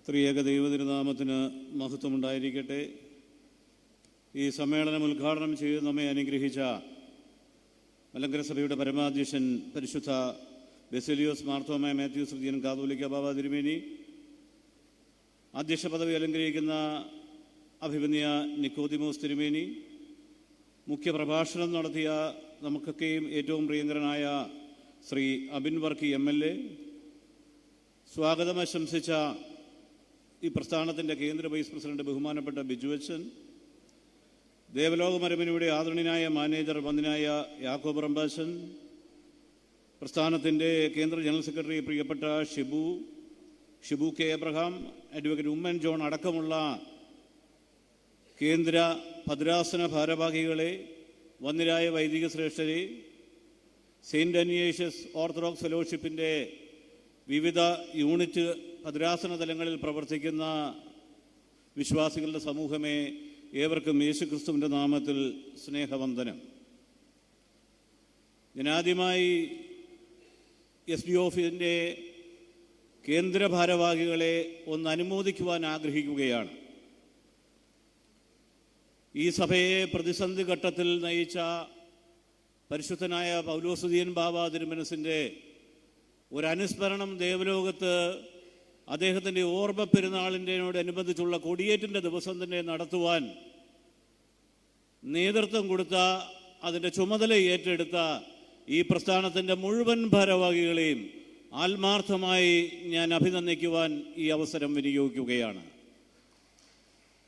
ത്രിയേക ദൈവതിരുനാമത്തിന് മഹത്വമുണ്ടായിരിക്കട്ടെ. ഈ സമ്മേളനം ഉദ്ഘാടനം ചെയ്ത് നമ്മെ അനുഗ്രഹിച്ച മലങ്കര സഭയുടെ പരമാധ്യക്ഷൻ പരിശുദ്ധ ബെസിലിയോസ് മാർത്തോമ മാത്യൂസ് തൃതീയൻ കാതോലിക്ക ബാബ തിരുമേനി, അധ്യക്ഷ പദവി അലങ്കരിക്കുന്ന അഭിമന്യ നിക്കോദിമോസ് തിരുമേനി, മുഖ്യപ്രഭാഷണം നടത്തിയ നമുക്കൊക്കെയും ഏറ്റവും പ്രിയങ്കരനായ ശ്രീ അബിൻ വർക്കി MLA, സ്വാഗതം ആശംസിച്ച ഈ പ്രസ്ഥാനത്തിൻ്റെ കേന്ദ്ര വൈസ് പ്രസിഡന്റ് ബഹുമാനപ്പെട്ട ബിജു അച്ഛൻ, ദേവലോകമരമനിയുടെ ആദരണീയനായ മാനേജർ വന്ദനായ യാക്കോബ് റമ്പാശൻ, പ്രസ്ഥാനത്തിൻ്റെ കേന്ദ്ര ജനറൽ സെക്രട്ടറി പ്രിയപ്പെട്ട Shibu K Abraham, advocate Oommen John അടക്കമുള്ള കേന്ദ്ര ഭദ്രാസന ഭാരവാഹികളെ, വന്ദരായ വൈദിക ശ്രേഷ്ഠരെ, സെയിൻറ്റ് അനിയേഷ്യസ് ഓർത്തഡോക്സ് ഫെലോഷിപ്പിൻ്റെ വിവിധ യൂണിറ്റ് ഭദ്രാസന തലങ്ങളിൽ പ്രവർത്തിക്കുന്ന വിശ്വാസികളുടെ സമൂഹമേ, ഏവർക്കും യേശുക്രിസ്തുവിൻ്റെ നാമത്തിൽ സ്നേഹവന്ദനം. ഞാനാദ്യമായി SDOFിൻ്റെ കേന്ദ്ര ഭാരവാഹികളെ ഒന്ന് അനുമോദിക്കുവാൻ ആഗ്രഹിക്കുകയാണ്. ഈ സഭയെ പ്രതിസന്ധി ഘട്ടത്തിൽ നയിച്ച പരിശുദ്ധനായ പൗലോസുദീൻ ബാബ തിരുമനസിൻ്റെ ഒരനുസ്മരണം ദേവലോകത്ത് അദ്ദേഹത്തിൻ്റെ ഓർമ്മ പെരുന്നാളിനോടനുബന്ധിച്ചുള്ള കൊടിയേറ്റിൻ്റെ ദിവസം തന്നെ നടത്തുവാൻ നേതൃത്വം കൊടുത്ത, അതിൻ്റെ ചുമതല ഏറ്റെടുത്ത ഈ പ്രസ്ഥാനത്തിൻ്റെ മുഴുവൻ ഭാരവാഹികളെയും ആത്മാർത്ഥമായി ഞാൻ അഭിനന്ദിക്കുവാൻ ഈ അവസരം വിനിയോഗിക്കുകയാണ്.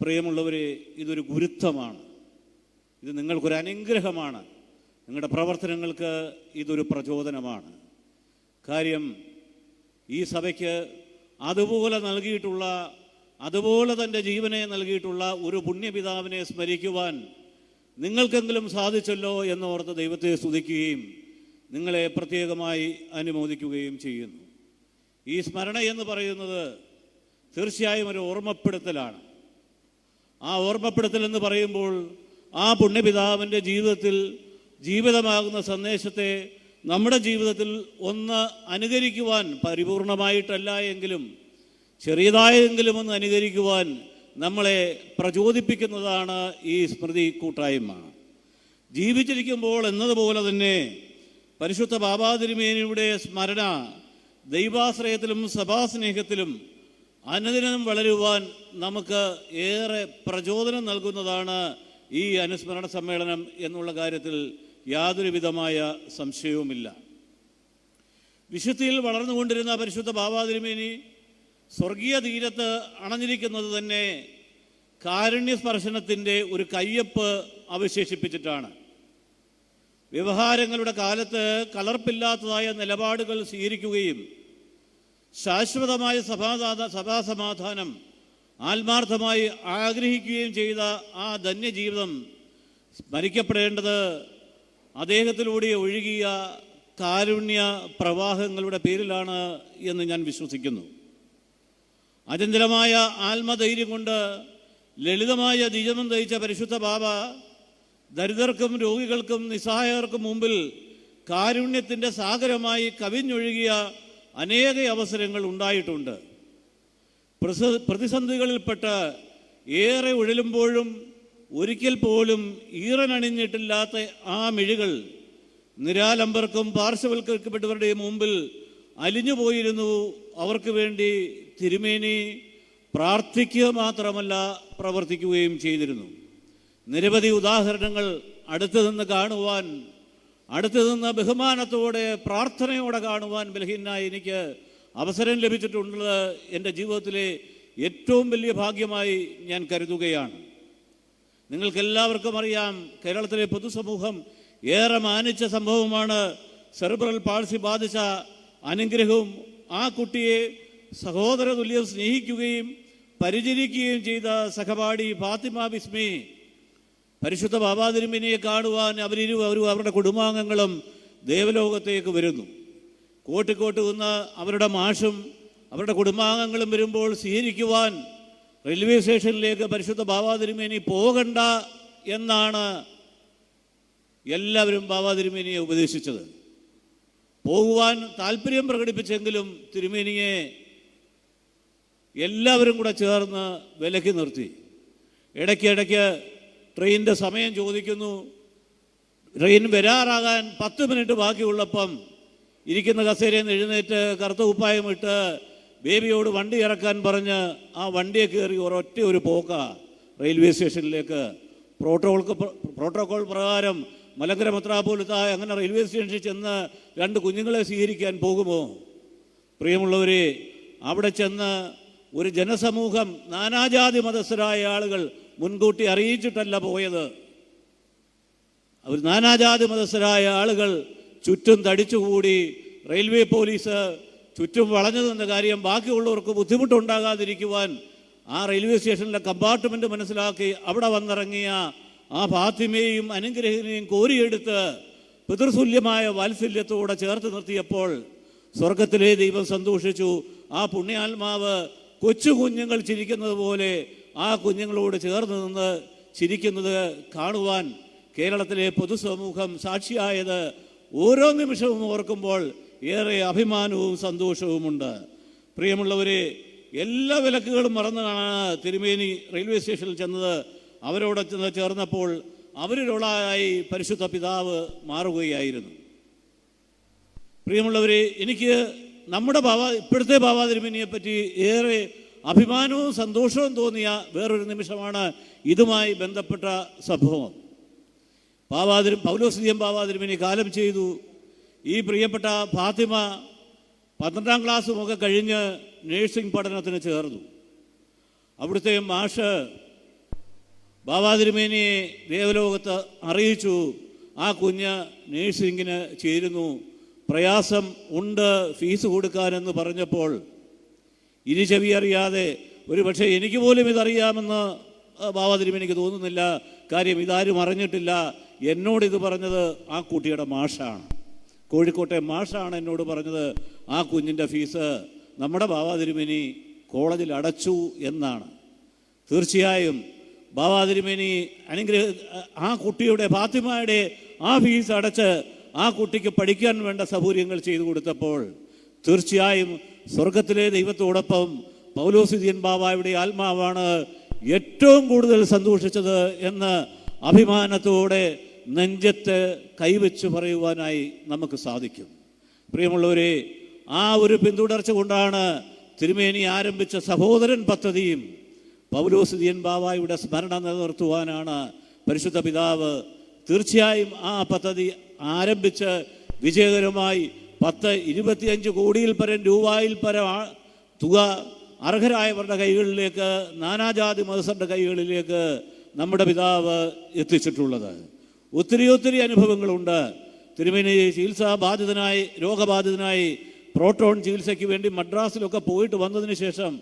പ്രിയമുള്ളവരെ, ഇതൊരു ഗുരുത്വമാണ്, ഇത് നിങ്ങൾക്കൊരു അനുഗ്രഹമാണ്, നിങ്ങളുടെ പ്രവർത്തനങ്ങൾക്ക് ഇതൊരു പ്രചോദനമാണ്. കാര്യം, ഈ സഭയ്ക്ക് അതുപോലെ നൽകിയിട്ടുള്ള, അതുപോലെ തൻ്റെ ജീവനെ നൽകിയിട്ടുള്ള ഒരു പുണ്യപിതാവിനെ സ്മരിക്കുവാൻ നിങ്ങൾക്കെങ്കിലും സാധിച്ചല്ലോ എന്നോർത്ത് ദൈവത്തെ സ്തുതിക്കുകയും നിങ്ങളെ പ്രത്യേകമായി അനുമോദിക്കുകയും ചെയ്യുന്നു. ഈ സ്മരണ എന്ന് പറയുന്നത് തീർച്ചയായും ഒരു ഓർമ്മപ്പെടുത്തലാണ്. ആ ഓർമ്മപ്പെടുത്തൽ എന്ന് പറയുമ്പോൾ ആ പുണ്യപിതാവിൻ്റെ ജീവിതമാകുന്ന സന്ദേശത്തെ നമ്മുടെ ജീവിതത്തിൽ ഒന്ന് അനുകരിക്കുവാൻ, പരിപൂർണമായിട്ടല്ല എങ്കിലും ചെറിയതായെങ്കിലും ഒന്ന് അനുകരിക്കുവാൻ നമ്മളെ പ്രചോദിപ്പിക്കുന്നതാണ് ഈ സ്മൃതി കൂട്ടായ്മ. ജീവിച്ചിരിക്കുമ്പോൾ എന്നതുപോലെ തന്നെ പരിശുദ്ധ ബാബാ തിരുമേനിയുടെ സ്മരണ ദൈവാശ്രയത്തിലും സഭാസ്നേഹത്തിലും അനുദിനം വളരുവാൻ നമുക്ക് ഏറെ പ്രചോദനം നൽകുന്നതാണ് ഈ അനുസ്മരണ സമ്മേളനം എന്നുള്ള കാര്യത്തിൽ യാതൊരു വിധമായ സംശയവുമില്ല. വിശുദ്ധിയിൽ വളർന്നുകൊണ്ടിരുന്ന പരിശുദ്ധ ബാബാ തിരുമേനി സ്വർഗീയ തീരത്ത് അണഞ്ഞിരിക്കുന്നത് തന്നെ കാരുണ്യ സ്പർശനത്തിൻ്റെ ഒരു കയ്യൊപ്പ് അവശേഷിപ്പിച്ചിട്ടാണ്. വ്യവഹാരങ്ങളുടെ കാലത്ത് കലർപ്പില്ലാത്തതായ നിലപാടുകൾ സ്വീകരിക്കുകയും ശാശ്വതമായ സഭാസമാധാനം ആത്മാർത്ഥമായി ആഗ്രഹിക്കുകയും ചെയ്ത ആ ധന്യജീവിതം സ്മരിക്കപ്പെടേണ്ടത് അദ്ദേഹത്തിലൂടെ ഒഴുകിയ കാരുണ്യ പ്രവാഹങ്ങളുടെ പേരിലാണ് എന്ന് ഞാൻ വിശ്വസിക്കുന്നു. അചഞ്ചലമായ ആത്മധൈര്യം കൊണ്ട് ലളിതമായ ജീവിതം നയിച്ച പരിശുദ്ധ ബാബ ദരിദ്രർക്കും രോഗികൾക്കും നിസ്സഹായർക്കും മുമ്പിൽ കാരുണ്യത്തിൻ്റെ സാഗരമായി കവിഞ്ഞൊഴുകിയ അനേക അവസരങ്ങൾ ഉണ്ടായിട്ടുണ്ട്. പ്രതിസന്ധികളിൽപ്പെട്ട് ഏറെ ഉഴലുമ്പോഴും ഒരിക്കൽ പോലും ഈറനണിഞ്ഞിട്ടില്ലാത്ത ആ മിഴികൾ നിരാലംബർക്കും പാർശ്വവൽക്കരിക്കപ്പെട്ടവരുടെ മുമ്പിൽ അലിഞ്ഞുപോയിരുന്നു. അവർക്ക് വേണ്ടി തിരുമേനി പ്രാർത്ഥിക്കുക മാത്രമല്ല, പ്രവർത്തിക്കുകയും ചെയ്തിരുന്നു. നിരവധി ഉദാഹരണങ്ങൾ അടുത്തു നിന്ന് കാണുവാൻ, അടുത്തു നിന്ന് ബഹുമാനത്തോടെ പ്രാർത്ഥനയോടെ കാണുവാൻ ബലഹീനായി എനിക്ക് അവസരം ലഭിച്ചിട്ടുള്ളത് എൻ്റെ ജീവിതത്തിലെ ഏറ്റവും വലിയ ഭാഗ്യമായി ഞാൻ കരുതുകയാണ്. നിങ്ങൾക്കെല്ലാവർക്കും അറിയാം, കേരളത്തിലെ പൊതുസമൂഹം ഏറെ മാനിച്ച സംഭവമാണ് സെറിബ്രൽ പാൾസി ബാധിച്ച അനുഗ്രഹവും ആ കുട്ടിയെ സഹോദര തുല്യം സ്നേഹിക്കുകയും പരിചരിക്കുകയും ചെയ്ത സഹപാഠി ഫാത്തിമ ബിസ്മി പരിശുദ്ധ ബാബാ തിരുമേനിയെ കാണുവാൻ അവരുടെ കുടുംബാംഗങ്ങളും ദേവലോകത്തേക്ക് വരുന്നു. കോട്ടിക്കോട്ട് നിന്ന് അവരുടെ മാഷും അവരുടെ കുടുംബാംഗങ്ങളും വരുമ്പോൾ സ്വീകരിക്കുവാൻ റെയിൽവേ സ്റ്റേഷനിലേക്ക് പരിശുദ്ധ ബാബാ തിരുമേനി പോകണ്ട എന്നാണ് എല്ലാവരും ബാബാ തിരുമേനിയെ ഉപദേശിച്ചത്. പോകുവാൻ താല്പര്യം പ്രകടിപ്പിച്ചെങ്കിലും തിരുമേനിയെ എല്ലാവരും കൂടെ ചേർന്ന് വിലക്കി നിർത്തി. ഇടയ്ക്ക് ട്രെയിനിൻ്റെ സമയം ചോദിക്കുന്നു. ട്രെയിൻ വരാറാകാൻ 10 മിനിറ്റ് ബാക്കിയുള്ളപ്പം ഇരിക്കുന്ന കസേരയിൽ നിന്ന് എഴുന്നേറ്റ് കറുത്ത കുപ്പായമിട്ട് ബേബിയോട് വണ്ടി ഇറക്കാൻ പറഞ്ഞ് ആ വണ്ടിയെ കയറി ഒരു പോക്ക റെയിൽവേ സ്റ്റേഷനിലേക്ക്. പ്രോട്ടോകോൾ പ്രകാരം മലങ്കര മെത്രാപ്പോലീത്ത അങ്ങനെ റെയിൽവേ സ്റ്റേഷനിൽ ചെന്ന് 2 കുഞ്ഞുങ്ങളെ സ്വീകരിക്കാൻ പോകുമോ? പ്രിയമുള്ളവരെ, അവിടെ ചെന്ന് ഒരു ജനസമൂഹം, നാനാജാതി മതസ്ഥരായ ആളുകൾ മുൻകൂട്ടി അറിയിച്ചിട്ടല്ല പോയത്. അവർ നാനാജാതി മതസ്ഥരായ ആളുകൾ ചുറ്റും തടിച്ചുകൂടി. റെയിൽവേ പോലീസ് ചുറ്റും വളഞ്ഞു നിന്ന കാര്യം ബാക്കിയുള്ളവർക്ക് ബുദ്ധിമുട്ടുണ്ടാകാതിരിക്കുവാൻ ആ റെയിൽവേ സ്റ്റേഷനിലെ കമ്പാർട്ട്മെൻറ്റ് മനസ്സിലാക്കി അവിടെ വന്നിറങ്ങിയ ആ ഫാത്തിമയെയും അനുഗ്രഹിനെയും കോരിയെടുത്ത് പിതൃതുല്യമായ വാത്സല്യത്തോടെ ചേർത്ത് നിർത്തിയപ്പോൾ സ്വർഗത്തിലെ ദൈവം സന്തോഷിച്ചു. ആ പുണ്യാത്മാവ് കൊച്ചു കുഞ്ഞുങ്ങൾ ചിരിക്കുന്നത് പോലെ ആ കുഞ്ഞുങ്ങളോട് ചേർന്ന് നിന്ന് ചിരിക്കുന്നത് കാണുവാൻ കേരളത്തിലെ പൊതുസമൂഹം സാക്ഷിയായത് ഓരോ നിമിഷവും ഓർക്കുമ്പോൾ ഏറെ അഭിമാനവും സന്തോഷവുമുണ്ട്. പ്രിയമുള്ളവരെ, എല്ലാ വിലക്കുകളും മറന്നാണ് തിരുമേനി റെയിൽവേ സ്റ്റേഷനിൽ ചെന്നത്. അവരോട് ചെന്ന് ചേർന്നപ്പോൾ അവരിലൊരാളായി പരിശുദ്ധ പിതാവ് മാറുകയായിരുന്നു. പ്രിയമുള്ളവരെ, എനിക്ക് നമ്മുടെ ഇപ്പോഴത്തെ ബാബ തിരുമേനിയെ പറ്റി ഏറെ അഭിമാനവും സന്തോഷവും തോന്നിയ വേറൊരു നിമിഷമാണ് ഇതുമായി ബന്ധപ്പെട്ട സംഭവം. പൗലോസ് ബാബ തിരുമേനി കാലം ചെയ്തു. ഈ പ്രിയപ്പെട്ട ഫാത്തിമ 12ാം ക്ലാസ്സുമൊക്കെ കഴിഞ്ഞ് നേഴ്സിംഗ് പഠനത്തിന് ചേർന്നു. അവിടുത്തെ മാഷ് ബാബ തിരുമേനിയെ ദേവലോകത്ത് അറിയിച്ചു, ആ കുഞ്ഞ് നേഴ്സിങ്ങിന് ചേരുന്നു, പ്രയാസം ഉണ്ട് ഫീസ് കൊടുക്കാനെന്ന് പറഞ്ഞപ്പോൾ ഇനി ചെവി അറിയാതെ, ഒരു പക്ഷേ എനിക്ക് പോലും ഇതറിയാമെന്ന് ബാബ തിരുമേനിക്ക് തോന്നുന്നില്ല. കാര്യം ഇതാരും അറിഞ്ഞിട്ടില്ല. എന്നോടിത് പറഞ്ഞത് ആ കുട്ടിയുടെ മാഷാണ്, കോഴിക്കോട്ടെ മാഷാണ് എന്നോട് പറഞ്ഞത് ആ കുഞ്ഞിൻ്റെ ഫീസ് നമ്മുടെ ബാബ തിരുമേനി കോളേജിൽ അടച്ചു എന്നാണ്. തീർച്ചയായും ബാബ തിരുമേനി ആ കുട്ടിയുടെ ഫാത്തിമയുടെ ആ ഫീസ് അടച്ച് ആ കുട്ടിക്ക് പഠിക്കാൻ വേണ്ട സൗകര്യങ്ങൾ ചെയ്തു കൊടുത്തപ്പോൾ തീർച്ചയായും സ്വർഗത്തിലെ ദൈവത്തോടൊപ്പം പൗലോസ് ബാബായുടെ ആത്മാവാണ് ഏറ്റവും കൂടുതൽ സന്തോഷിച്ചത് എന്ന് അഭിമാനത്തോടെ നെഞ്ചത്ത് കൈവച്ച് പറയുവാനായി നമുക്ക് സാധിക്കും. പ്രിയമുള്ളവരെ, ആ ഒരു പിന്തുടർച്ച കൊണ്ടാണ് തിരുമേനി ആരംഭിച്ച സഹോദരൻ പദ്ധതിയും പൗലോസ് ബാബായുടെ സ്മരണ നിലനിർത്തുവാനാണ് പരിശുദ്ധ പിതാവ് തീർച്ചയായും ആ പദ്ധതി ആരംഭിച്ച് വിജയകരമായി 10-25 കോടിയിൽ പരം രൂപയിൽ പരം തുക അർഹരായവരുടെ കൈകളിലേക്ക്, നാനാജാതി മതസ്ഥരുടെ കൈകളിലേക്ക് നമ്മുടെ പിതാവ് എത്തിച്ചിട്ടുള്ളത്. ഒത്തിരി അനുഭവങ്ങളുണ്ട്. തിരുമേനി രോഗബാധിതനായി പ്രോട്ടോൺ ചികിത്സയ്ക്ക് വേണ്ടി മദ്രാസിലൊക്കെ പോയിട്ട് വന്നതിന് ശേഷം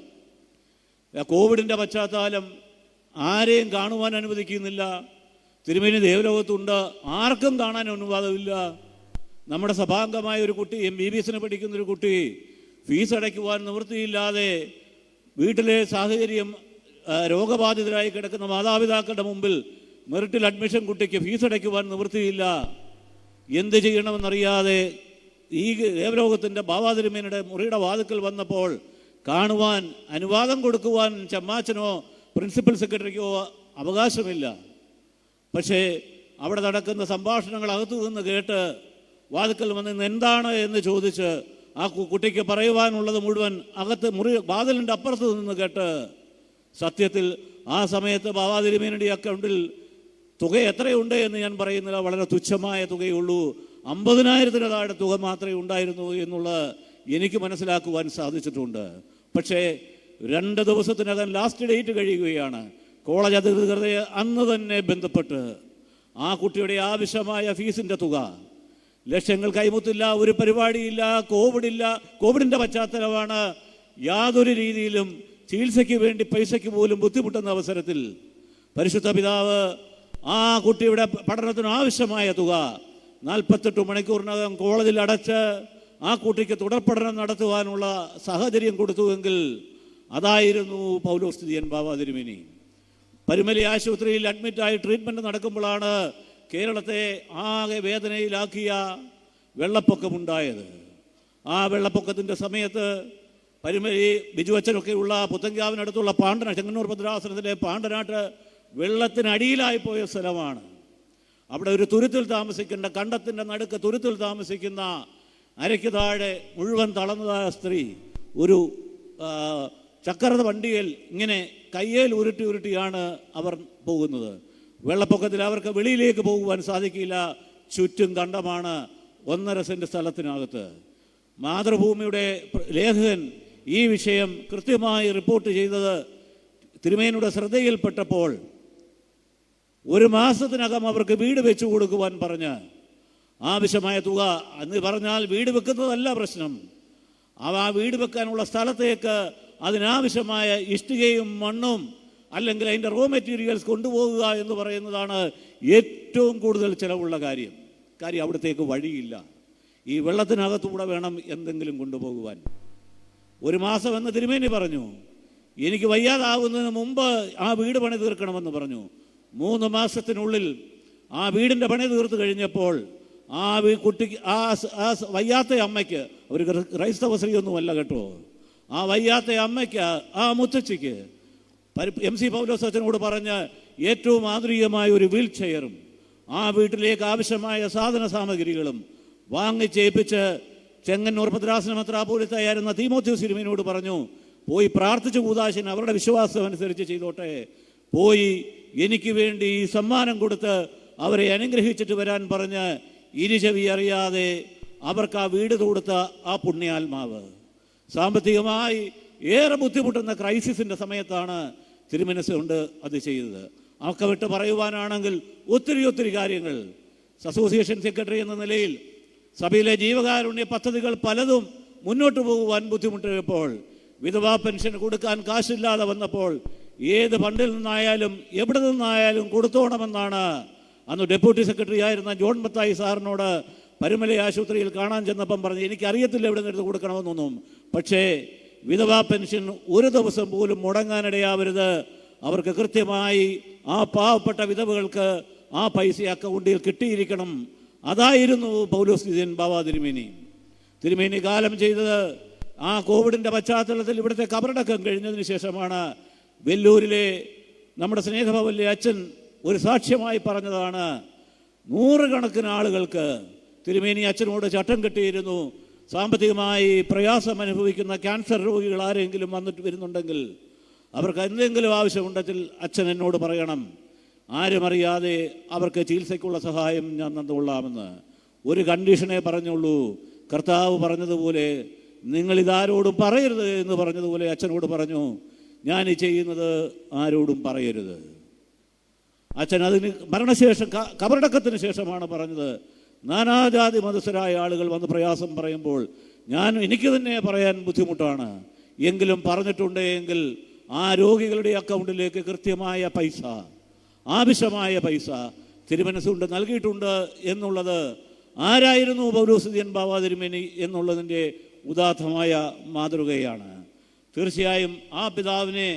കോവിഡിൻ്റെ പശ്ചാത്തലം ആരെയും കാണുവാൻ അനുവദിക്കുന്നില്ല. തിരുമേനി ദേവലോകത്തുണ്ട്, ആർക്കും കാണാൻ അനുവാദമില്ല. നമ്മുടെ സഭാംഗമായ ഒരു കുട്ടി, MBBS പഠിക്കുന്നൊരു കുട്ടി, ഫീസ് അടയ്ക്കുവാൻ നിവൃത്തിയില്ലാതെ വീട്ടിലെ സാഹചര്യം, രോഗബാധിതരായി കിടക്കുന്ന മാതാപിതാക്കളുടെ മുമ്പിൽ മെറിറ്റിൽ അഡ്മിഷൻ കുട്ടിക്ക് ഫീസ് അടയ്ക്കുവാൻ നിവൃത്തിയില്ല. എന്ത് ചെയ്യണമെന്നറിയാതെ ഈ ദേവലോകത്തിൻ്റെ ബാബാ തിരുമേനിയുടെ മുറിയുടെ വാതിക്കൽ വന്നപ്പോൾ കാണുവാൻ, അനുവാദം കൊടുക്കുവാൻ ചമ്മാച്ചനോ പ്രിൻസിപ്പൽ സെക്രട്ടറിക്കോ അവകാശമില്ല. പക്ഷേ അവിടെ നടക്കുന്ന സംഭാഷണങ്ങൾ അകത്തു നിന്ന് കേട്ട് വാതിക്കൽ വന്ന് എന്താണ് എന്ന് ചോദിച്ച് ആ കുട്ടിക്ക് പറയുവാനുള്ളത് മുഴുവൻ അകത്ത് വാതിലിൻ്റെ അപ്പുറത്ത് നിന്ന് കേട്ട്, സത്യത്തിൽ ആ സമയത്ത് ബാബാ തിരുമേനിയുടെ അക്കൗണ്ടിൽ തുക എത്രയുണ്ട് എന്ന് ഞാൻ പറയുന്നില്ല, വളരെ തുച്ഛമായ തുകയുള്ളൂ. 50,000 താഴെ തുക മാത്രമേ ഉണ്ടായിരുന്നു എന്നുള്ളത് എനിക്ക് മനസ്സിലാക്കുവാൻ സാധിച്ചിട്ടുണ്ട്. പക്ഷേ 2 ദിവസത്തിനകം ലാസ്റ്റ് ഡേറ്റ് കഴിയുകയാണ്. കോളേജ് അധികൃതരെ അന്ന് തന്നെ ബന്ധപ്പെട്ട് ആ കുട്ടിയുടെ ആവശ്യമായ ഫീസിൻ്റെ തുക, ലക്ഷ്യങ്ങൾ കൈമുത്തില്ല, ഒരു പരിപാടിയില്ല, കോവിഡിൻ്റെ പശ്ചാത്തലമാണ്. യാതൊരു രീതിയിലും ചികിത്സയ്ക്ക് വേണ്ടി പൈസയ്ക്ക് പോലും ബുദ്ധിമുട്ടുന്ന അവസരത്തിൽ പരിശുദ്ധ പിതാവ് ആ കുട്ടിയുടെ പഠനത്തിന് ആവശ്യമായ തുക 48 മണിക്കൂറിനകം കോളേജിൽ അടച്ച് ആ കുട്ടിക്ക് തുടർ പഠനം നടത്തുവാനുള്ള സാഹചര്യം കൊടുത്തുവെങ്കിൽ അതായിരുന്നു പൗലോസ് ബാബാ തിരുമേനി. പരുമലി ആശുപത്രിയിൽ അഡ്മിറ്റായി ട്രീറ്റ്മെൻറ്റ് നടക്കുമ്പോഴാണ് കേരളത്തെ ആകെ വേദനയിലാക്കിയ വെള്ളപ്പൊക്കമുണ്ടായത്. ആ വെള്ളപ്പൊക്കത്തിൻ്റെ സമയത്ത് പരുമലി ബിജുവച്ചനൊക്കെയുള്ള പുത്തങ്കാവിനടുത്തുള്ള പാണ്ടന, ചെങ്ങന്നൂർ ഭദ്രാസനത്തിലെ പാണ്ടനാട്ട് വെള്ളത്തിനടിയിലായി പോയ സ്ഥലമാണ്. അവിടെ ഒരു തുരുത്തിൽ താമസിക്കേണ്ട, കണ്ടത്തിൻ്റെ നടുക്ക് തുരുത്തിൽ താമസിക്കുന്ന, അരയ്ക്ക് താഴെ മുഴുവൻ തളർന്നതായ സ്ത്രീ ഒരു ചക്രത വണ്ടിയിൽ ഇങ്ങനെ കയ്യേൽ ഉരുട്ടിയാണ് അവർ പോകുന്നത്. വെള്ളപ്പൊക്കത്തിൽ അവർക്ക് വെളിയിലേക്ക് പോകുവാൻ സാധിക്കില്ല. ചുറ്റും കണ്ടമാണ്, 1.5 സെൻറ്റ് സ്ഥലത്തിനകത്ത്. മാതൃഭൂമിയുടെ ലേഖകൻ ഈ വിഷയം കൃത്യമായി റിപ്പോർട്ട് ചെയ്തത് തിരുമേനിയുടെ ശ്രദ്ധയിൽപ്പെട്ടപ്പോൾ 1 മാസത്തിനകം അവർക്ക് വീട് വെച്ചു കൊടുക്കുവാൻ പറഞ്ഞ് ആവശ്യമായ തുക, എന്ന് പറഞ്ഞാൽ വീട് വെക്കുന്നതല്ല പ്രശ്നം, ആ വീട് വെക്കാനുള്ള സ്ഥലത്തേക്ക് അതിനാവശ്യമായ ഇഷ്ടികയും മണ്ണും അല്ലെങ്കിൽ അതിൻ്റെ റോ മെറ്റീരിയൽസ് കൊണ്ടുപോകുക എന്ന് പറയുന്നതാണ് ഏറ്റവും കൂടുതൽ ചിലവുള്ള കാര്യം. അവിടത്തേക്ക് വഴിയില്ല. ഈ വെള്ളത്തിനകത്തൂടെ വേണം എന്തെങ്കിലും കൊണ്ടുപോകുവാൻ. 1 മാസം എന്ന് തിരുമേനി പറഞ്ഞു. എനിക്ക് വയ്യാതാവുന്നതിന് മുമ്പ് ആ വീട് പണി തീർക്കണമെന്ന് പറഞ്ഞു. 3 മാസത്തിനുള്ളിൽ ആ വീടിൻ്റെ പണി തീർത്ത് കഴിഞ്ഞപ്പോൾ ആ കുട്ടിക്ക്, ആ വയ്യാത്ത അമ്മയ്ക്ക്, ഒരു ക്രൈസ്തവ സ്ത്രീയൊന്നുമല്ല കേട്ടോ, ആ വയ്യാത്ത അമ്മയ്ക്ക്, ആ മുത്തച്ഛിക്ക് MC പൗലോസ് അച്ഛനോട് പറഞ്ഞ് ഏറ്റവും ആധുനികമായ ഒരു വീൽ ചെയറും ആ വീട്ടിലേക്ക് ആവശ്യമായ സാധന സാമഗ്രികളും വാങ്ങിച്ചേൽപ്പിച്ച് ചെങ്ങന്നൂർ ഭദ്രാസന മെത്രാപ്പോലീത്തായിരുന്ന തീമോഥെയോസ് തിരുമേനിയോട് പറഞ്ഞു, പോയി പ്രാർത്ഥിച്ചു കൂദാശൻ അവരുടെ വിശ്വാസം അനുസരിച്ച് ചെയ്തോട്ടെ, പോയി എനിക്ക് വേണ്ടി ഈ സമ്മാനം കൊടുത്ത് അവരെ അനുഗ്രഹിച്ചിട്ട് വരാൻ പറഞ്ഞ് ഇരുചെവി അറിയാതെ അവർക്ക് ആ വീട് കൊടുത്ത ആ പുണ്യാത്മാവ് സാമ്പത്തികമായി ഏറെ ബുദ്ധിമുട്ടുന്ന ക്രൈസിസിൻ്റെ സമയത്താണ് തിരുമനസ് കൊണ്ട് അത് ചെയ്തത്. ഒക്കെ വിട്ട് പറയുവാനാണെങ്കിൽ ഒത്തിരി കാര്യങ്ങൾ. അസോസിയേഷൻ സെക്രട്ടറി എന്ന നിലയിൽ സഭയിലെ ജീവകാരുണ്യ പദ്ധതികൾ പലതും മുന്നോട്ട് പോകുവാൻ ബുദ്ധിമുട്ടിയപ്പോൾ, വിധവാ പെൻഷൻ കൊടുക്കാൻ കാശില്ലാതെ വന്നപ്പോൾ ഏത് ഫണ്ടിൽ നിന്നായാലും എവിടെ നിന്നായാലും കൊടുത്തോണമെന്നാണ് അന്ന് ഡെപ്യൂട്ടി സെക്രട്ടറി ആയിരുന്ന ജോൺ മത്തായി സാറിനോട് പരുമല ആശുപത്രിയിൽ കാണാൻ ചെന്നപ്പം പറഞ്ഞു, എനിക്കറിയത്തില്ല എവിടെ നിന്ന് എടുത്ത് കൊടുക്കണമെന്നൊന്നും, പക്ഷേ വിധവാ പെൻഷൻ ഒരു ദിവസം പോലും മുടങ്ങാനിടയാവരുത്, അവർക്ക് കൃത്യമായി ആ പാവപ്പെട്ട വിധവകൾക്ക് ആ പൈസ അക്കൗണ്ടിൽ കിട്ടിയിരിക്കണം. അതായിരുന്നു പൗലോസ് ബാവാ തിരുമേനി കാലം ചെയ്തത്. ആ കോവിഡിൻ്റെ പശ്ചാത്തലത്തിൽ ഇവിടുത്തെ കബറടക്കം കഴിഞ്ഞതിന് ശേഷമാണ് വെല്ലൂരിലെ നമ്മുടെ സ്നേഹഭവനിലെ അച്ഛൻ ഒരു സാക്ഷ്യമായി പറഞ്ഞതാണ്, 100 കണക്കിന് ആളുകൾക്ക് തിരുമേനി അച്ഛനോട് ചട്ടം കെട്ടിയിരുന്നു. സാമ്പത്തികമായി പ്രയാസം അനുഭവിക്കുന്ന ക്യാൻസർ രോഗികൾ ആരെങ്കിലും വന്നിട്ട് വരുന്നുണ്ടെങ്കിൽ അവർക്ക് എന്തെങ്കിലും ആവശ്യമുണ്ടെങ്കിൽ അച്ഛൻ എന്നോട് പറയണം, ആരും അറിയാതെ അവർക്ക് ചികിത്സയ്ക്കുള്ള സഹായം ഞാൻ തന്നുകൊള്ളാമെന്ന്. ഒരു കണ്ടീഷനേ പറഞ്ഞുള്ളൂ, കർത്താവ് പറഞ്ഞതുപോലെ നിങ്ങളിതാരോടും പറയരുത് എന്ന് പറഞ്ഞതുപോലെ അച്ഛനോട് പറഞ്ഞു, ഞാൻ ഈ ചെയ്യുന്നത് ആരോടും പറയരുത്. അച്ഛൻ അതിന് മരണശേഷം കബറടക്കത്തിന് ശേഷമാണ് പറഞ്ഞത്, നാനാജാതി മതസ്ഥരായ ആളുകൾ വന്ന് പ്രയാസം പറയുമ്പോൾ എനിക്ക് തന്നെ പറയാൻ ബുദ്ധിമുട്ടാണ്, എങ്കിലും പറഞ്ഞിട്ടുണ്ട് എങ്കിൽ ആ രോഗികളുടെ അക്കൗണ്ടിലേക്ക് കൃത്യമായ പൈസ, ആവശ്യമായ പൈസ തിരുമനസ്സുകൊണ്ട് നൽകിയിട്ടുണ്ട് എന്നുള്ളത് ആരായിരുന്നു പൗലോസ് ബാവാ തിരുമേനി എന്നുള്ളതിൻ്റെ ഉദാത്തമായ മാതൃകയാണ്. തീർച്ചയായും ആ പിതാവിനെ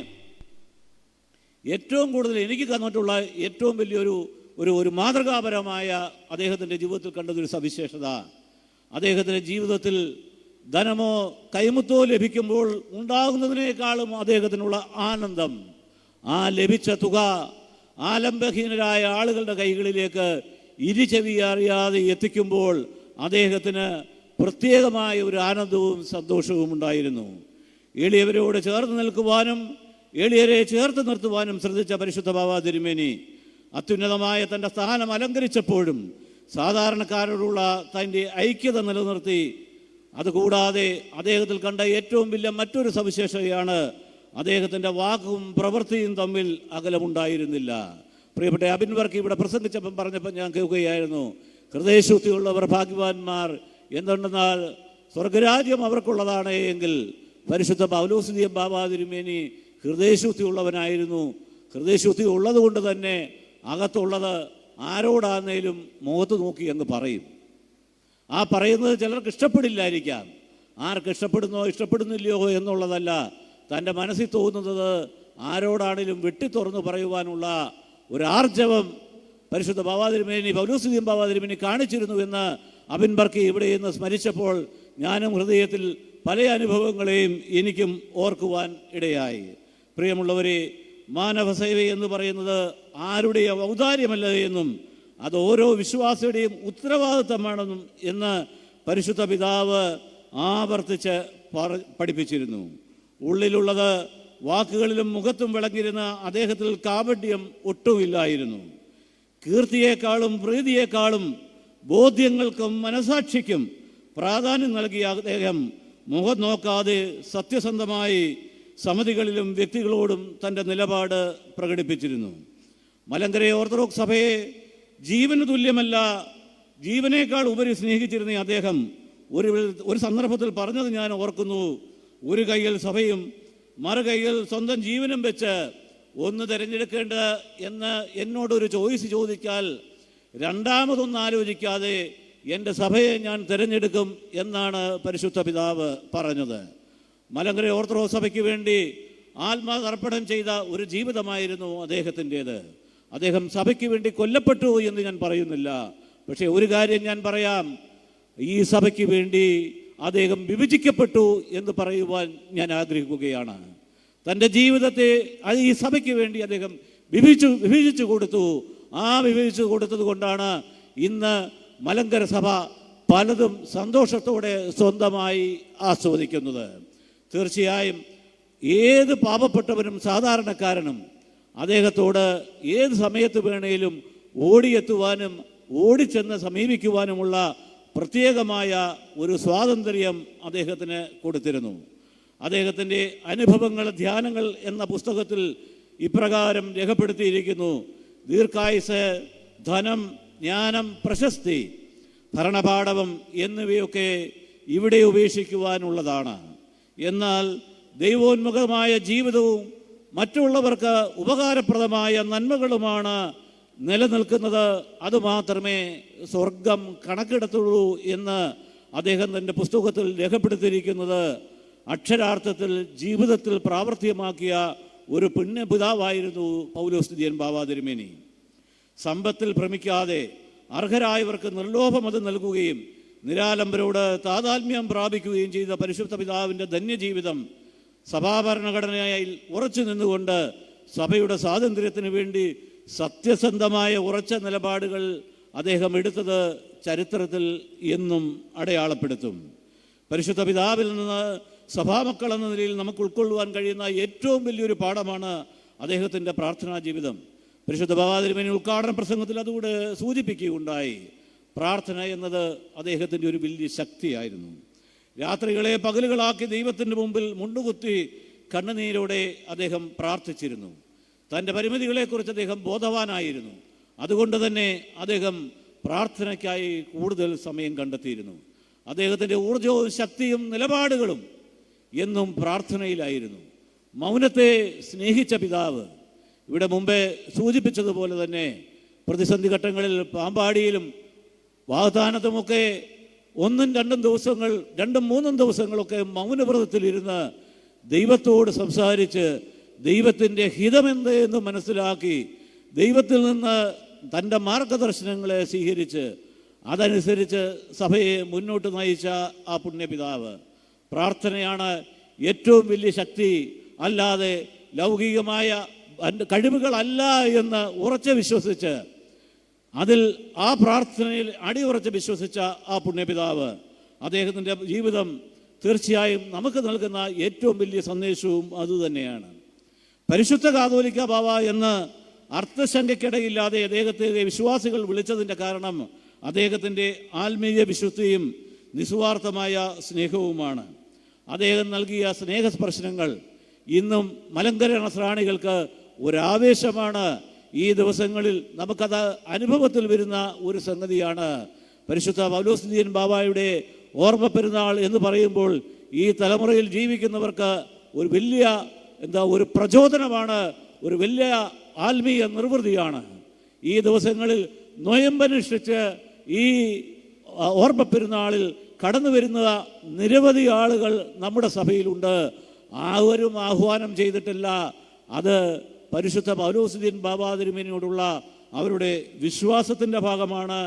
ഏറ്റവും കൂടുതൽ എനിക്ക് തന്നിട്ടുള്ള ഏറ്റവും വലിയൊരു ഒരു മാതൃകാപരമായ അദ്ദേഹത്തിൻ്റെ ജീവിതത്തിൽ കണ്ടതൊരു സവിശേഷത, അദ്ദേഹത്തിൻ്റെ ജീവിതത്തിൽ ധനമോ കൈമുത്തോ ലഭിക്കുമ്പോൾ ഉണ്ടാകുന്നതിനേക്കാളും അദ്ദേഹത്തിനുള്ള ആനന്ദം, ആ ലഭിച്ച തുക ആലംബഹീനരായ ആളുകളുടെ കൈകളിലേക്ക് ഇരുചെവി അറിയാതെ എത്തിക്കുമ്പോൾ അദ്ദേഹത്തിന് പ്രത്യേകമായ ഒരു ആനന്ദവും സന്തോഷവും ഉണ്ടായിരുന്നു. എളിയവരോട് ചേർന്ന് നിൽക്കുവാനും എളിയരെ ചേർത്ത് നിർത്തുവാനും ശ്രദ്ധിച്ച പരിശുദ്ധ ബാവാ തിരുമേനി അത്യുന്നതമായ തൻ്റെ സ്ഥാനം അലങ്കരിച്ചപ്പോഴും സാധാരണക്കാരോടുള്ള തൻ്റെ ഐക്യത നിലനിർത്തി. അതുകൂടാതെ അദ്ദേഹത്തിൽ കണ്ട ഏറ്റവും വലിയ മറ്റൊരു സവിശേഷതയാണ് അദ്ദേഹത്തിൻ്റെ വാക്കും പ്രവൃത്തിയും തമ്മിൽ അകലമുണ്ടായിരുന്നില്ല. പ്രിയപ്പെട്ട അബിൻ വർക്കി ഇവിടെ പ്രസംഗിച്ചപ്പം പറഞ്ഞപ്പോൾ ഞാൻ കേൾക്കുകയായിരുന്നു, ഹൃദയശുദ്ധിയുള്ളവർ ഭാഗ്യവാന്മാർ, എന്തുണ്ടെന്നാൽ സ്വർഗരാജ്യം അവർക്കുള്ളതാണ് എങ്കിൽ പരിശുദ്ധ പൗലോസ് ബാവാ തിരുമേനി ഹൃദയശുദ്ധി ഉള്ളവനായിരുന്നു. ഹൃദയശുദ്ധി ഉള്ളത് കൊണ്ട് തന്നെ അകത്തുള്ളത് ആരോടാന്നേലും മുഖത്ത് നോക്കി അങ്ങ് പറയും. ആ പറയുന്നത് ചിലർക്ക് ഇഷ്ടപ്പെടില്ലായിരിക്കാം, ആർക്ക് ഇഷ്ടപ്പെടുന്നോ ഇഷ്ടപ്പെടുന്നില്ലയോ എന്നുള്ളതല്ല, തൻ്റെ മനസ്സിൽ തോന്നുന്നത് ആരോടാണെങ്കിലും വെട്ടിത്തുറന്ന് പറയുവാനുള്ള ഒരു ആർജവം പരിശുദ്ധ ബാവാ തിരുമേനി പൗലോസ് ബാവാ തിരുമേനി കാണിച്ചിരുന്നുവെന്ന് അബിൻ ബർക്കി ഇവിടെ നിന്ന് സ്മരിച്ചപ്പോൾ ഞാനും ഹൃദയത്തിൽ പല അനുഭവങ്ങളെയും എനിക്കും ഓർക്കുവാൻ ഇടയായി. പ്രിയമുള്ളവരെ, മാനവസേവ എന്ന് പറയുന്നത് ആരുടെയും ഔദാര്യമല്ല എന്നും അത് ഓരോ വിശ്വാസിയുടെയും ഉത്തരവാദിത്തമാണെന്നും എന്ന് പരിശുദ്ധ പിതാവ് ആവർത്തിച്ച് പഠിപ്പിച്ചിരുന്നു. ഉള്ളിലുള്ളത് വാക്കുകളിലും മുഖത്തും വിളങ്ങിയിരുന്ന അദ്ദേഹത്തിൽ കാപട്യം ഒട്ടുമില്ലായിരുന്നു. കീർത്തിയേക്കാളും പ്രീതിയേക്കാളും ബോധ്യങ്ങൾക്കും മനസാക്ഷിക്കും പ്രാധാന്യം നൽകിയ അദ്ദേഹം മുഖം നോക്കാതെ സത്യസന്ധമായി സമിതികളിലും വ്യക്തികളോടും തൻ്റെ നിലപാട് പ്രകടിപ്പിച്ചിരുന്നു. മലങ്കര ഓർത്തഡോക്സ് സഭയെ ജീവന് തുല്യമല്ല, ജീവനേക്കാൾ ഉപരി സ്നേഹിച്ചിരുന്ന അദ്ദേഹം ഒരു സന്ദർഭത്തിൽ പറഞ്ഞത് ഞാൻ ഓർക്കുന്നു. ഒരു കൈയിൽ സഭയും മറുകൈയിൽ സ്വന്തം ജീവനും വെച്ച് ഒന്ന് തിരഞ്ഞെടുക്കേണ്ട എന്ന് എന്നോടൊരു ചോയ്സ് ചോദിച്ചാൽ രണ്ടാമതൊന്നും ആലോചിക്കാതെ എൻ്റെ സഭയെ ഞാൻ തിരഞ്ഞെടുക്കും എന്നാണ് പരിശുദ്ധ പിതാവ് പറഞ്ഞത്. മലങ്കര ഓർത്തഡോക്സ് സഭയ്ക്ക് വേണ്ടി ആത്മാർപ്പണം ചെയ്ത ഒരു ജീവിതമായിരുന്നു അദ്ദേഹത്തിൻ്റേത്. അദ്ദേഹം സഭയ്ക്ക് വേണ്ടി കൊല്ലപ്പെട്ടു എന്ന് ഞാൻ പറയുന്നില്ല. പക്ഷേ ഒരു കാര്യം ഞാൻ പറയാം, ഈ സഭയ്ക്ക് വേണ്ടി അദ്ദേഹം വിഭജിക്കപ്പെട്ടു എന്ന് പറയുവാൻ ഞാൻ ആഗ്രഹിക്കുകയാണ്. തൻ്റെ ജീവിതത്തെ ഈ സഭയ്ക്ക് വേണ്ടി അദ്ദേഹം വിഭജിച്ചു കൊടുത്തു. ആ വിഭജിച്ചു കൊടുത്തത് കൊണ്ടാണ് ഇന്ന് മലങ്കര സഭ പലതും സന്തോഷത്തോടെ സ്വന്തമായി ആസ്വദിക്കുന്നത്. തീർച്ചയായും ഏത് പാവപ്പെട്ടവനും സാധാരണക്കാരനും അദ്ദേഹത്തോട് ഏത് സമയത്ത് വേണേലും ഓടിയെത്തുവാനും ഓടിച്ചെന്ന് സമീപിക്കുവാനുമുള്ള പ്രത്യേകമായ ഒരു സ്വാതന്ത്ര്യം അദ്ദേഹത്തിന് കൊടുത്തിരുന്നു. അദ്ദേഹത്തിൻ്റെ അനുഭവങ്ങൾ, ധ്യാനങ്ങൾ എന്ന പുസ്തകത്തിൽ ഇപ്രകാരം രേഖപ്പെടുത്തിയിരിക്കുന്നു: ദീർഘായുസ്, ധനം, ജ്ഞാനം, പ്രശസ്തി, ഭരണപാടവം എന്നിവയൊക്കെ ഇവിടെ ഉപേക്ഷിക്കുവാനുള്ളതാണ്. എന്നാൽ ദൈവോന്മുഖമായ ജീവിതവും മറ്റുള്ളവർക്ക് ഉപകാരപ്രദമായ നന്മകളുമാണ് നിലനിൽക്കുന്നത്. അതുമാത്രമേ സ്വർഗം കണക്കെടുത്തുള്ളൂ എന്ന് അദ്ദേഹം തൻ്റെ പുസ്തകത്തിൽ രേഖപ്പെടുത്തിയിരിക്കുന്നത് അക്ഷരാർത്ഥത്തിൽ ജീവിതത്തിൽ പ്രാവർത്തികമാക്കിയ ഒരു പുണ്യപിതാവായിരുന്നു പൗലോസ് ദിദിയൻ ബാവാ തിരുമേനി. സമ്പത്തിൽ ഭ്രമിക്കാതെ അർഹരായവർക്ക് നിർലോഭമത് നൽകുകയും നിരാലംബരോട് താതാത്മ്യം പ്രാപിക്കുകയും ചെയ്ത പരിശുദ്ധ പിതാവിൻ്റെ ധന്യജീവിതം സഭാഭരണഘടനയിൽ ഉറച്ചു നിന്നുകൊണ്ട് സഭയുടെ സ്വാതന്ത്ര്യത്തിന് വേണ്ടി സത്യസന്ധമായ ഉറച്ച നിലപാടുകൾ അദ്ദേഹം എടുത്തത് ചരിത്രത്തിൽ എന്നും അടയാളപ്പെടുത്തും. പരിശുദ്ധ പിതാവിൽ നിന്ന് സഭാമക്കൾ എന്ന നിലയിൽ നമുക്ക് ഉൾക്കൊള്ളുവാൻ കഴിയുന്ന ഏറ്റവും വലിയൊരു പാഠമാണ് അദ്ദേഹത്തിൻ്റെ പ്രാർത്ഥനാ ജീവിതം. പരിശുദ്ധ ബാവാ തിരുമേനി ഉദ്ഘാടന പ്രസംഗത്തിൽ അതുകൂടെ സൂചിപ്പിക്കുകയുണ്ടായി. പ്രാർത്ഥന എന്നത് അദ്ദേഹത്തിൻ്റെ ഒരു വലിയ ശക്തിയായിരുന്നു. രാത്രികളെ പകലുകളാക്കി ദൈവത്തിൻ്റെ മുമ്പിൽ മുണ്ടുകുത്തി കണ്ണുനീരോടെ അദ്ദേഹം പ്രാർത്ഥിച്ചിരുന്നു. തൻ്റെ പരിമിതികളെക്കുറിച്ച് അദ്ദേഹം ബോധവാനായിരുന്നു. അതുകൊണ്ട് തന്നെ അദ്ദേഹം പ്രാർത്ഥനയ്ക്കായി കൂടുതൽ സമയം കണ്ടെത്തിയിരുന്നു. അദ്ദേഹത്തിൻ്റെ ഊർജവും ശക്തിയും നിലപാടുകളും എന്നും പ്രാർത്ഥനയിലായിരുന്നു. മൗനത്തെ സ്നേഹിച്ച പിതാവ്. ഇവിടെ മുമ്പേ സൂചിപ്പിച്ചതുപോലെ തന്നെ പ്രതിസന്ധി ഘട്ടങ്ങളിൽ പാമ്പാടിയിലും വാഗ്ദാനത്തുമൊക്കെ 1-2 ദിവസങ്ങൾ 2-3 ദിവസങ്ങളൊക്കെ മൗനവ്രതത്തിലിരുന്ന് ദൈവത്തോട് സംസാരിച്ച് ദൈവത്തിൻ്റെ ഹിതമെന്ത് എന്ന് മനസ്സിലാക്കി ദൈവത്തിൽ നിന്ന് തൻ്റെ മാർഗദർശനങ്ങളെ സ്വീകരിച്ച് അതനുസരിച്ച് സഭയെ മുന്നോട്ട് നയിച്ച ആ പുണ്യപിതാവ്. പ്രാർത്ഥനയാണ് ഏറ്റവും വലിയ ശക്തി, അല്ലാതെ ലൗകികമായ കഴിവുകളല്ല എന്ന് ഉറച്ച് വിശ്വസിച്ച് അതിൽ ആ പ്രാർത്ഥനയിൽ അടിയുറച്ച് വിശ്വസിച്ച ആ പുണ്യപിതാവ്, അദ്ദേഹത്തിൻ്റെ ജീവിതം തീർച്ചയായും നമുക്ക് നൽകുന്ന ഏറ്റവും വലിയ സന്ദേശവും അതുതന്നെയാണ്. പരിശുദ്ധ കാതോലിക്ക ബാവ എന്ന് അർത്ഥശങ്കയ്ക്കിടയില്ലാതെ അദ്ദേഹത്തെ വിശ്വാസികൾ വിളിച്ചതിൻ്റെ കാരണം അദ്ദേഹത്തിൻ്റെ ആത്മീയ വിശുദ്ധിയും നിസ്വാർത്ഥമായ സ്നേഹവുമാണ്. അദ്ദേഹം നൽകിയ സ്നേഹസ്പർശനങ്ങൾ ഇന്നും മലങ്കര നസ്രാണികൾക്ക് ഒരാവേശമാണ്. ഈ ദിവസങ്ങളിൽ നമുക്കത് അനുഭവത്തിൽ വരുന്ന ഒരു സംഗതിയാണ്. പരിശുദ്ധ പൗലോസ് ദിദിയൻ ബാവായുടെ ഓർമ്മ പെരുന്നാൾ എന്ന് പറയുമ്പോൾ ഈ തലമുറയിൽ ജീവിക്കുന്നവർക്ക് ഒരു വലിയ ഒരു പ്രചോദനമാണ്, ഒരു വലിയ ആത്മീയ നിർവൃതിയാണ്. ഈ ദിവസങ്ങളിൽ നൊയമ്പനുഷ്ഠിച്ച് ഈ ഓർമ്മ പെരുന്നാളിൽ കടന്നു വരുന്ന നിരവധി ആളുകൾ നമ്മുടെ സഭയിലുണ്ട്. ആരും ആഹ്വാനം ചെയ്തിട്ടില്ല. അത് പരിശുദ്ധ പൗലോസ് ദിദിയൻ ബാവാ തിരുമേനിയോടുള്ള അവരുടെ വിശ്വാസത്തിൻ്റെ ഭാഗമാണ്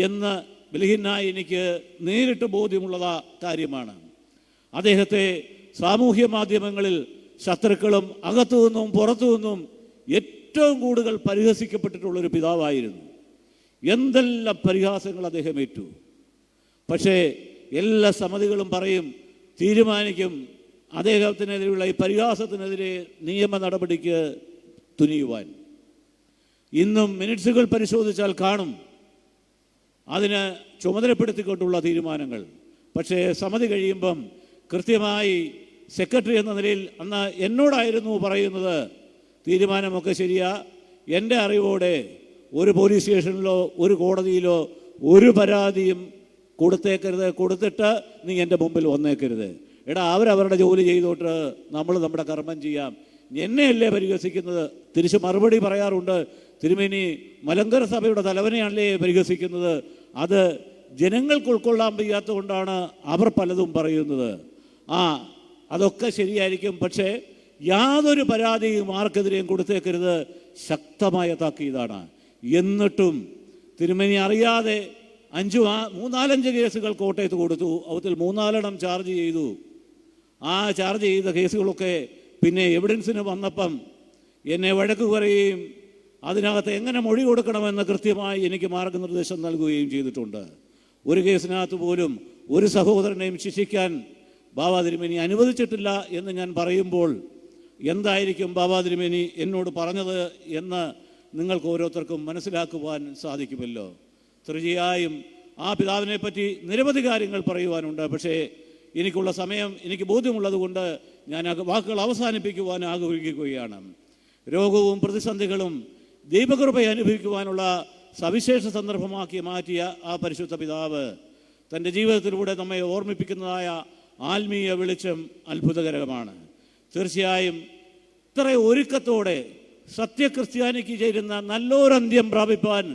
എന്ന് ബലഹീനായി എനിക്ക് നേരിട്ട് ബോധ്യമുള്ള കാര്യമാണ്. അദ്ദേഹത്തെ സാമൂഹ്യ മാധ്യമങ്ങളിൽ ശത്രുക്കളും അകത്തു നിന്നും പുറത്തു നിന്നും ഏറ്റവും കൂടുതൽ പരിഹസിക്കപ്പെട്ടിട്ടുള്ളൊരു പിതാവായിരുന്നു. എന്തെല്ലാം പരിഹാസങ്ങൾ അദ്ദേഹം ഏറ്റു. പക്ഷേ എല്ലാ സമിതികളും പറയും, തീരുമാനിക്കും അദ്ദേഹത്തിനെതിരെയുള്ള ഈ പരിഹാസത്തിനെതിരെ നിയമ നടപടിക്ക് തുനിയുവാൻ. ഇന്നും മിനിറ്റ്സുകൾ പരിശോധിച്ചാൽ കാണും അതിന് ചുമതലപ്പെടുത്തിക്കൊണ്ടുള്ള തീരുമാനങ്ങൾ. പക്ഷേ സമിതി കഴിയുമ്പം കൃത്യമായി സെക്രട്ടറി എന്ന നിലയിൽ അന്ന് എന്നോടായിരുന്നു പറയുന്നത്, തീരുമാനമൊക്കെ ശരിയാ, എൻ്റെ അറിവോടെ ഒരു പോലീസ് സ്റ്റേഷനിലോ ഒരു കോടതിയിലോ ഒരു പരാതിയും കൊടുത്തേക്കരുത്, കൊടുത്തിട്ട് നീ എൻ്റെ മുമ്പിൽ വന്നേക്കരുത്. എടാ, അവരവരുടെ ജോലി ചെയ്തോട്ട് നമ്മൾ നമ്മുടെ കർമ്മം ചെയ്യാം. എന്നെയല്ലേ പരിഹസിക്കുന്നത്? തിരിച്ച് മറുപടി പറയാറുണ്ട്, തിരുമേനി മലങ്കര സഭയുടെ തലവനെയാണല്ലേ പരിഹസിക്കുന്നത്, അത് ജനങ്ങൾക്ക് ഉൾക്കൊള്ളാൻ വയ്യാത്തത് കൊണ്ടാണ് അവർ പലതും പറയുന്നത്. അതൊക്കെ ശരിയായിരിക്കും, പക്ഷേ യാതൊരു പരാതിയും ആർക്കെതിരെയും കൊടുത്തേക്കരുത്, ശക്തമായ താക്കീതാണ്. എന്നിട്ടും തിരുമേനി അറിയാതെ 3-4 കേസുകൾ കോട്ടയത്ത് കൊടുത്തു. അവത്തിൽ 3-4 ചാർജ് ചെയ്തു. ആ ചാർജ് ചെയ്ത കേസുകളൊക്കെ പിന്നെ എവിഡൻസിന് വന്നപ്പം എന്നെ വഴക്ക് പറയുകയും അതിനകത്ത് എങ്ങനെ മൊഴി കൊടുക്കണമെന്ന് കൃത്യമായി എനിക്ക് മാർഗനിർദ്ദേശം നൽകുകയും ചെയ്തിട്ടുണ്ട്. ഒരു കേസിനകത്ത് പോലും ഒരു സഹോദരനെയും ശിക്ഷിക്കാൻ ബാബ തിരുമേനി അനുവദിച്ചിട്ടില്ല എന്ന് ഞാൻ പറയുമ്പോൾ എന്തായിരിക്കും ബാബ തിരുമേനി എന്നോട് പറഞ്ഞത് എന്ന് നിങ്ങൾക്ക് ഓരോരുത്തർക്കും മനസ്സിലാക്കുവാൻ സാധിക്കുമല്ലോ. തീർച്ചയായും ആ പിതാവിനെ പറ്റി നിരവധി കാര്യങ്ങൾ പറയുവാനുണ്ട്. പക്ഷേ എനിക്കുള്ള സമയം എനിക്ക് ബോധ്യമുള്ളത് കൊണ്ട് ഞാൻ ആ വാക്കുകൾ അവസാനിപ്പിക്കുവാൻ ആഗ്രഹിക്കുകയാണ്. രോഗവും പ്രതിസന്ധികളും ദൈവകൃപ അനുഭവിക്കുവാനുള്ള സവിശേഷ സന്ദർഭമാക്കി മാറ്റിയ ആ പരിശുദ്ധ പിതാവ് തൻ്റെ ജീവിതത്തിലൂടെ നമ്മെ ഓർമ്മിപ്പിക്കുന്നതായ ആത്മീയ വെളിച്ചം അത്ഭുതകരമാണ്. തീർച്ചയായും ഇത്ര ഒരുക്കത്തോടെ സത്യക്രിസ്ത്യാനിക്ക് ചേരുന്ന നല്ലൊരന്ത്യം പ്രാപിപ്പാൻ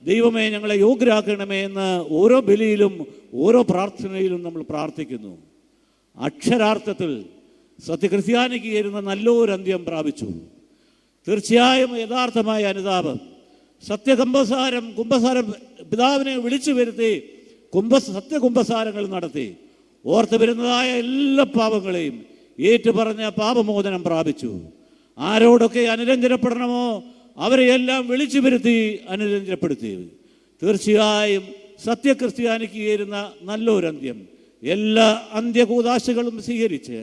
ദൈവമേ ഞങ്ങളെ യോഗ്യരാക്കണമേ എന്ന് ഓരോ ബലിയിലും ഓരോ പ്രാർത്ഥനയിലും നമ്മൾ പ്രാർത്ഥിക്കുന്നു. അക്ഷരാർത്ഥത്തിൽ സത്യക്രിസ്ത്യാനിക്ക് ചേരുന്ന നല്ലൊരന്ത്യം പ്രാപിച്ചു. തീർച്ചയായും യഥാർത്ഥമായ അനുതാപം, കുംഭസാരം പിതാവിനെ വിളിച്ചു വരുത്തി സത്യകുംഭസാരങ്ങൾ നടത്തി ഓർത്തു വരുന്നതായ എല്ലാ പാപങ്ങളെയും ഏറ്റുപറഞ്ഞ പാപമോചനം പ്രാപിച്ചു. ആരോടൊക്കെ അനുരഞ്ജനപ്പെടണമോ അവരെയെല്ലാം വിളിച്ചു വരുത്തി അനുരഞ്ജനപ്പെടുത്തി. തീർച്ചയായും സത്യക്രിസ്ത്യാനിക്ക് ചേരുന്ന നല്ലൊരന്ത്യം എല്ലാ അന്ത്യകൂദാശകളും സ്വീകരിച്ച്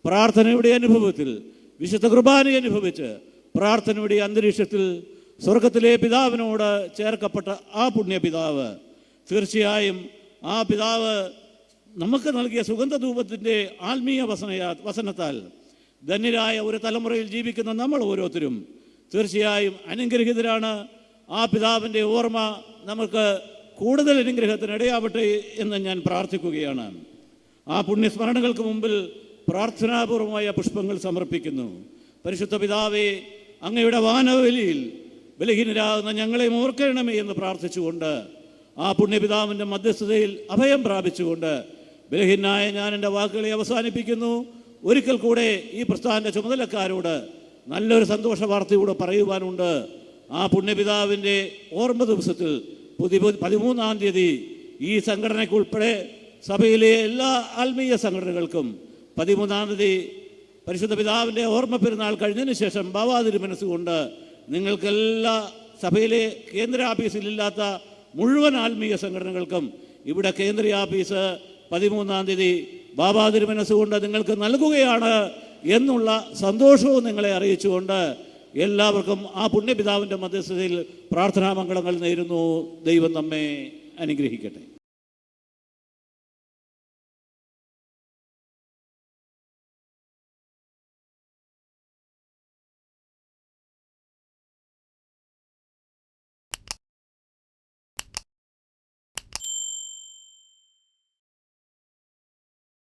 പ്രാർത്ഥനയുടെ അനുഭവത്തിൽ വിശുദ്ധ കുർബാന അനുഭവിച്ച് പ്രാർത്ഥനയുടെ അന്തരീക്ഷത്തിൽ സ്വർഗത്തിലെ പിതാവിനോട് ചേർക്കപ്പെട്ട ആ പുണ്യപിതാവ്, തീർച്ചയായും ആ പിതാവ് നമുക്ക് നൽകിയ സുഗന്ധധൂപത്തിൻ്റെ ആത്മീയ വസനത്താൽ ധന്യരായ ഒരു തലമുറയിൽ ജീവിക്കുന്ന നമ്മൾ ഓരോരുത്തരും തീർച്ചയായും അനുഗ്രഹീതരാണ്. ആ പിതാവിൻ്റെ ഓർമ്മ നമുക്ക് കൂടുതൽ അനുഗ്രഹത്തിന് ഇടയാവട്ടെ എന്ന് ഞാൻ പ്രാർത്ഥിക്കുകയാണ്. ആ പുണ്യസ്മരണകൾക്ക് മുമ്പിൽ പ്രാർത്ഥനാപൂർവമായ പുഷ്പങ്ങൾ സമർപ്പിക്കുന്നു. പരിശുദ്ധ പിതാവേ, അങ്ങയുടെ വാനവലിയിൽ ബലഹീനരാകുന്ന ഞങ്ങളെ ഓർക്കണമേ എന്ന് പ്രാർത്ഥിച്ചുകൊണ്ട് ആ പുണ്യപിതാവിൻ്റെ മധ്യസ്ഥതയിൽ അഭയം പ്രാപിച്ചുകൊണ്ട് ബലഹീനായ ഞാൻ എൻ്റെ വാക്കുകളെ അവസാനിപ്പിക്കുന്നു. ഒരിക്കൽ കൂടെ ഈ പ്രസ്ഥാനൻ്റെ ചുമതലക്കാരോട് നല്ലൊരു സന്തോഷ വാർത്തയൂടെ പറയുവാനുണ്ട്. ആ പുണ്യപിതാവിൻ്റെ ഓർമ്മ ദിവസത്തിൽ 13-ാം തീയതി ഈ സംഘടനയ്ക്കുൾപ്പെടെ സഭയിലെ എല്ലാ ആത്മീയ സംഘടനകൾക്കും 13-ാം തീയതി പരിശുദ്ധ പിതാവിൻ്റെ ഓർമ്മ പെരുന്നാൾ കഴിഞ്ഞതിന് ശേഷം ബാബാ തിരുമനസ്സുകൊണ്ട് നിങ്ങൾക്കെല്ലാ സഭയിലെ കേന്ദ്ര ആഫീസിലില്ലാത്ത മുഴുവൻ ആത്മീയ സംഘടനകൾക്കും ഇവിടെ കേന്ദ്രീയ ആഫീസ് 13-ാം തീയതി ബാബാ തിരുമനസ്സുകൊണ്ട് നിങ്ങൾക്ക് നൽകുകയാണ് എന്നുള്ള സന്തോഷവും നിങ്ങളെ അറിയിച്ചുകൊണ്ട് എല്ലാവർക്കും ആ പുണ്യപിതാവിൻ്റെ മധ്യസ്ഥതയിൽ പ്രാർത്ഥനാമംഗളങ്ങൾ നേരുന്നു. ദൈവം നമ്മെ അനുഗ്രഹിക്കട്ടെ.